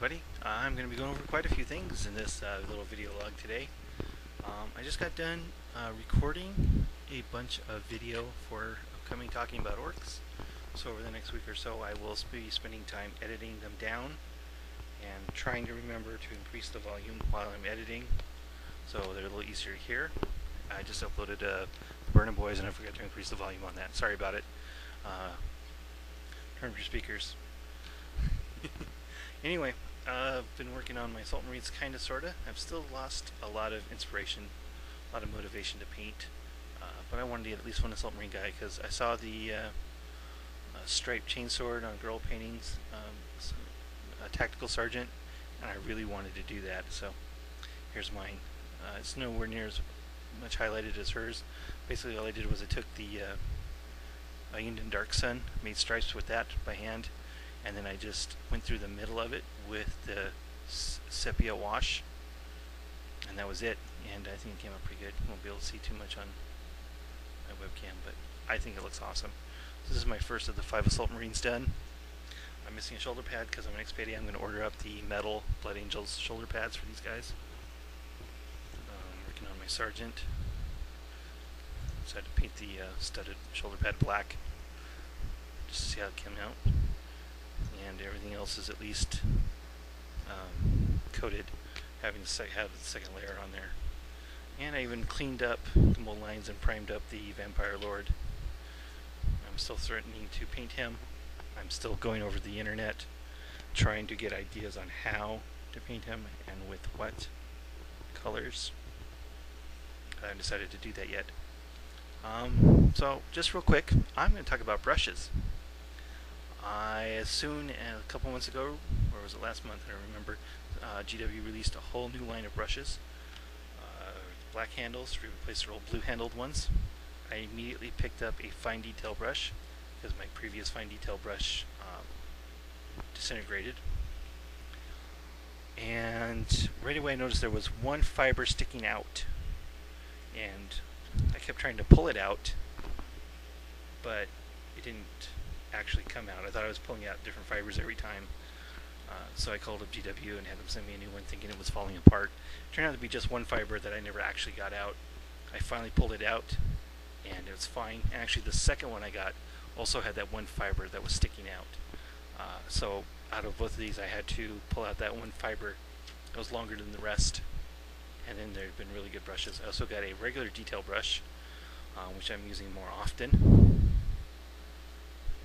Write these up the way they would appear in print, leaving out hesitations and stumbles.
everybody. I'm going to be going over quite a few things in this little video log today. I just got done recording a bunch of video for upcoming Talking About Orcs. So over the next week or so I will be spending time editing them down and trying to remember to increase the volume while I'm editing so they're a little easier to hear. I just uploaded the Burning Boys and I forgot to increase the volume on that. Sorry about it. Turn off your speakers. Anyway, I've been working on my Assault Marines kinda sorta. I've still lost a lot of inspiration, a lot of motivation to paint, but I wanted to get at least one Assault Marine guy because I saw the striped chainsword on girl paintings, a tactical sergeant, and I really wanted to do that, so here's mine. It's nowhere near as much highlighted as hers. Basically all I did was I took the Undan Dark Sun, made stripes with that by hand, and then I just went through the middle of it with the sepia wash, and that was it. And I think it came out pretty good. You won't be able to see too much on my webcam, but I think it looks awesome. So this is my first of the 5 Assault Marines done. I'm missing a shoulder pad because on my next payday I'm going to order up the metal Blood Angels shoulder pads for these guys. Working on my Sergeant. Decided to paint the studded shoulder pad black just to see how it came out. And everything else is at least coated, having have the second layer on there. And I even cleaned up the mold lines and primed up the Vampire Lord. I'm still threatening to paint him. I'm still going over the internet trying to get ideas on how to paint him and with what colors. I haven't decided to do that yet. So just real quick, I'm going to talk about brushes. As soon as a couple months ago, or was it last month, I don't remember, GW released a whole new line of brushes. Black handles to replace their old blue handled ones. I immediately picked up a fine detail brush because my previous fine detail brush disintegrated. And right away I noticed there was one fiber sticking out. And I kept trying to pull it out, but it didn't actually come out. I thought I was pulling out different fibers every time. So I called up GW and had them send me a new one thinking it was falling apart. It turned out to be just one fiber that I never actually got out. I finally pulled it out and it was fine. And actually the second one I got also had that one fiber that was sticking out. So out of both of these I had to pull out that one fiber that was longer than the rest. And then there have been really good brushes. I also got a regular detail brush, which I'm using more often.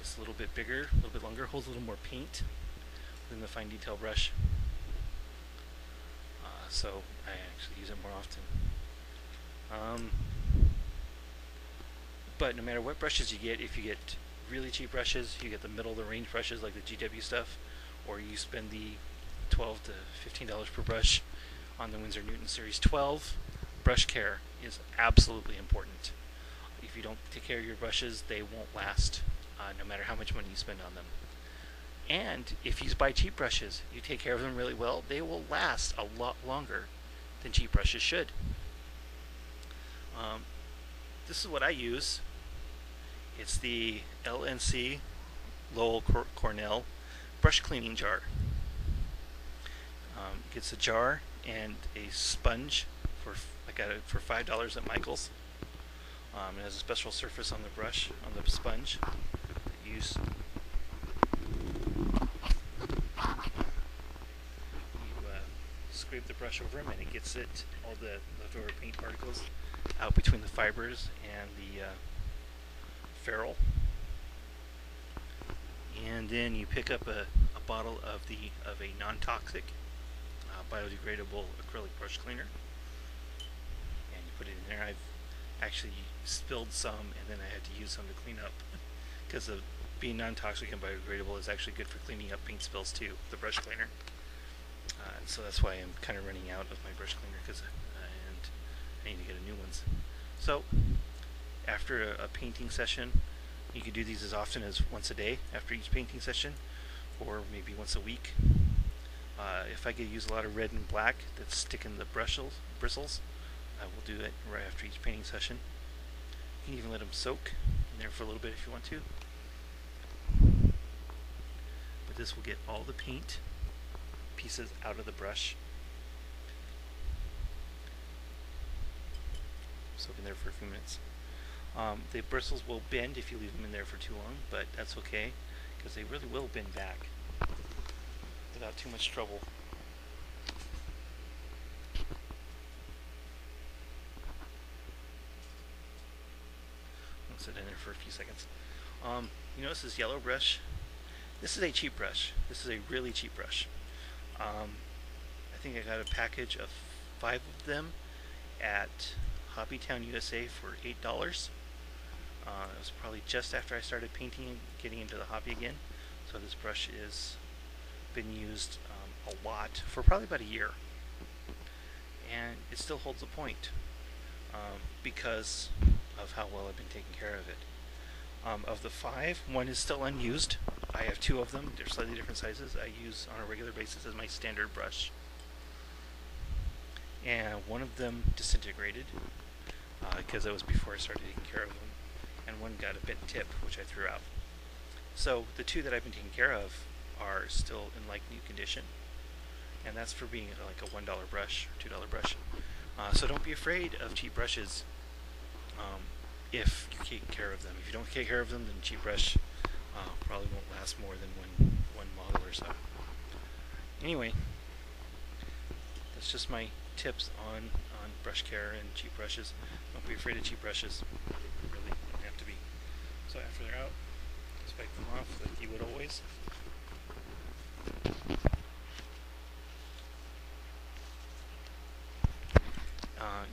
It's a little bit bigger, a little bit longer, holds a little more paint than the fine detail brush. So I actually use it more often. But no matter what brushes you get, if you get really cheap brushes, you get the middle of the range brushes like the GW stuff, or you spend the $12 to $15 per brush on the Winsor Newton Series 12, brush care is absolutely important. If you don't take care of your brushes, they won't last, no matter how much money you spend on them. And if you buy cheap brushes, you take care of them really well, they will last a lot longer than cheap brushes should. This is what I use. It's the LNC Lowell Cornell brush cleaning jar. Gets a jar and a sponge I got it for $5 at Michael's. It has a special surface on the brush, on the sponge. You scrape the brush over them and it gets all the leftover paint particles out between the fibers and the ferrule. And then you pick up a bottle of a non-toxic biodegradable acrylic brush cleaner, and you put it in there. I've actually spilled some and then I had to use some to clean up because of being non-toxic and biodegradable is actually good for cleaning up paint spills too, the brush cleaner. And so that's why I'm kind of running out of my brush cleaner and I need to get a new one. So after a painting session, you can do these as often as once a day after each painting session, or maybe once a week. If I get to use a lot of red and black that's sticking the bristles, I will do it right after each painting session. You can even let them soak in there for a little bit if you want to. But this will get all the paint pieces out of the brush. Soak in there for a few minutes. The bristles will bend if you leave them in there for too long, but that's okay because they really will bend back without too much trouble. I'll sit in there for a few seconds. You notice this yellow brush? This is a cheap brush. This is a really cheap brush. I think I got a package of 5 of them at Hobbytown USA for $8. It was probably just after I started painting and getting into the hobby again. So this brush is been used a lot for probably about a year. And it still holds a point because of how well I've been taking care of it. Of the 5, 1 is still unused. I have 2 of them. They're slightly different sizes. I use on a regular basis as my standard brush. And 1 of them disintegrated because that was before I started taking care of them. And 1 got a bent tip, which I threw out. So the 2 that I've been taking care of are still in like new condition. And that's for being like a $1 brush, or $2 brush. So don't be afraid of cheap brushes if you take care of them. If you don't take care of them, then cheap brush probably won't last more than one model or so. Anyway, that's just my tips on brush care and cheap brushes. Don't be afraid of cheap brushes. Really don't have to be. So after they're out, just wipe them off like you would always.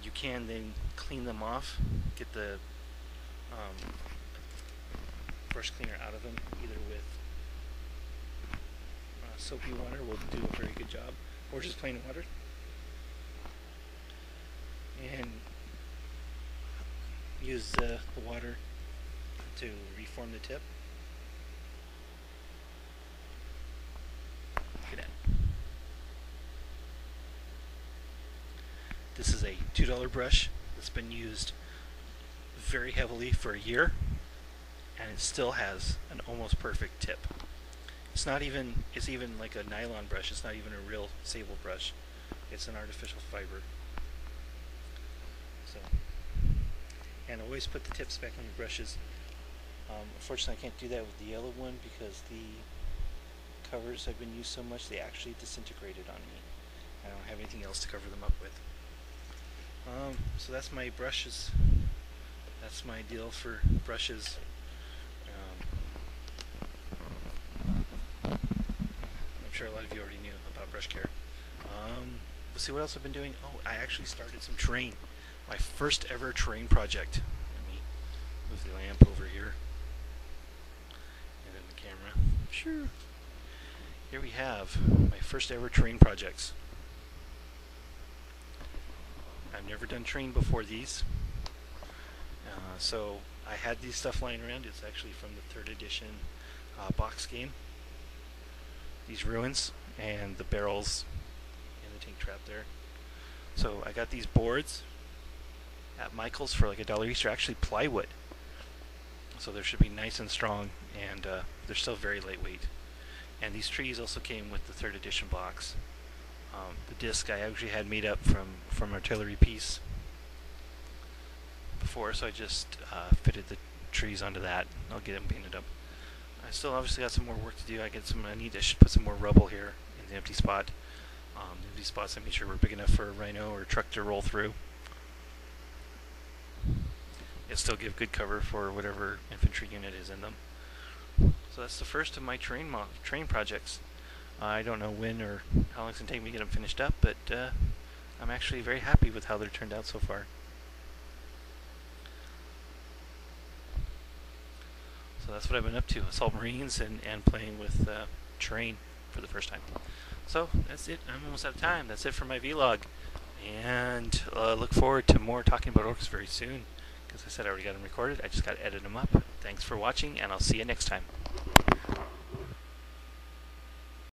You can then clean them off, get the brush cleaner out of them, either with soapy water will do a very good job, or just plain water. And use the water to reform the tip. Look at that. This is a $2 brush that's been used very heavily for a year, and it still has an almost perfect tip. It's even like a nylon brush. It's not even a real sable brush. It's an artificial fiber. So, and always put the tips back on your brushes. Unfortunately, I can't do that with the yellow one because the covers have been used so much they actually disintegrated on me. I don't have anything else to cover them up with. So that's my brushes. That's my deal for brushes. I'm sure a lot of you already knew about brush care. Let's see what else I've been doing. Oh, I actually started some terrain. My first ever terrain project. Let me move the lamp over here. And then the camera. Sure. Here we have my first ever terrain projects. I've never done terrain before these. So I had these stuff lying around. It's actually from the 3rd edition box game. These ruins and the barrels and the tank trap there. So I got these boards at Michael's for like $1 each. They're actually plywood. So they should be nice and strong, and they're still very lightweight. And these trees also came with the 3rd edition box. The disc I actually had made up from artillery piece before, so I just fitted the trees onto that. I'll get them painted up. I still obviously got some more work to do. I should put some more rubble here in the empty spot. The empty spots I made sure were big enough for a rhino or a truck to roll through. It still give good cover for whatever infantry unit is in them. So that's the first of my terrain projects. I don't know when or how long it's going to take me to get them finished up, but I'm actually very happy with how they're turned out so far. So that's what I've been up to, Assault Marines and playing with terrain for the first time. So that's it. I'm almost out of time. That's it for my vlog. And look forward to more talking about orcs very soon. Because I said I already got them recorded. I just got to edit them up. Thanks for watching, and I'll see you next time.